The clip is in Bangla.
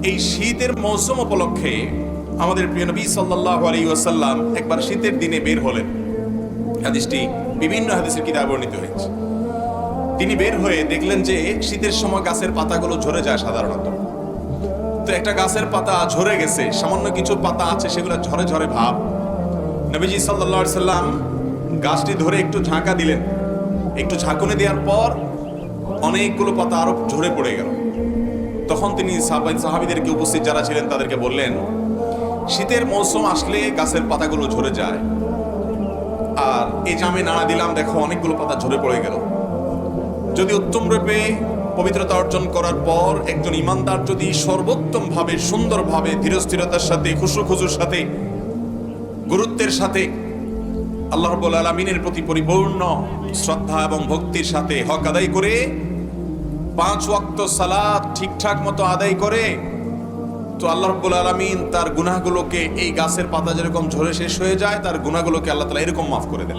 এই শীতের মৌসুম উপলক্ষে আমাদের প্রিয় নবী সাল্লাল্লাহু আলাইহি ওয়াসাল্লাম একবার শীতের দিনে বের হলেন। হাদিসটি বিভিন্ন হাদিসের কিতাবে বর্ণিত হয়েছে। তিনি বের হয়ে দেখলেন যে শীতের সময় গাছের পাতাগুলো ঝরে যায় সাধারণত। তো একটা গাছের পাতা ঝরে গেছে, সামান্য কিছু পাতা আছে সেগুলো ঝরে ঝরে ভাব। নবীজি সাল্লাল্লাহু আলাইহি সাল্লাম গাছটি ধরে একটু ঝাঁকা দিলেন। একটু ঝাঁকুনি দেওয়ার পর অনেকগুলো পাতা আরো ঝরে পড়ে গেল। তখন তিনি সাহাবীদেরকে, উপস্থিত যারা ছিলেন তাদেরকে বললেন, শীতের মৌসুম আসলে গাছের পাতাগুলো ঝরে যায়, আর এই জামে নাড়া দিলাম, দেখো অনেকগুলো পাতা ঝরে পড়ে গেল। যদি উত্তম রূপে পবিত্রতা অর্জন করার পর একজন ইমানদার যদি সর্বোত্তম ভাবে, সুন্দরভাবে, ধীরস্থিরতার সাথে, খুশুর সাথে, গুরুত্বের সাথে আল্লাহ রাব্বুল আলামিনের প্রতি পরিপূর্ণ শ্রদ্ধা এবং ভক্তির সাথে হক আদায় করে 5 ওয়াক্ত সালাত ঠিকঠাক মতো আদায় করে, তো আল্লাহ রাব্বুল আলামিন তার গুনাহগুলোকে, এই গাছের পাতা যেরকম ঝরে শেষ হয়ে যায়, তার গুনাহগুলোকে আল্লাহ তাআলা এরকম মাফ করে দেন।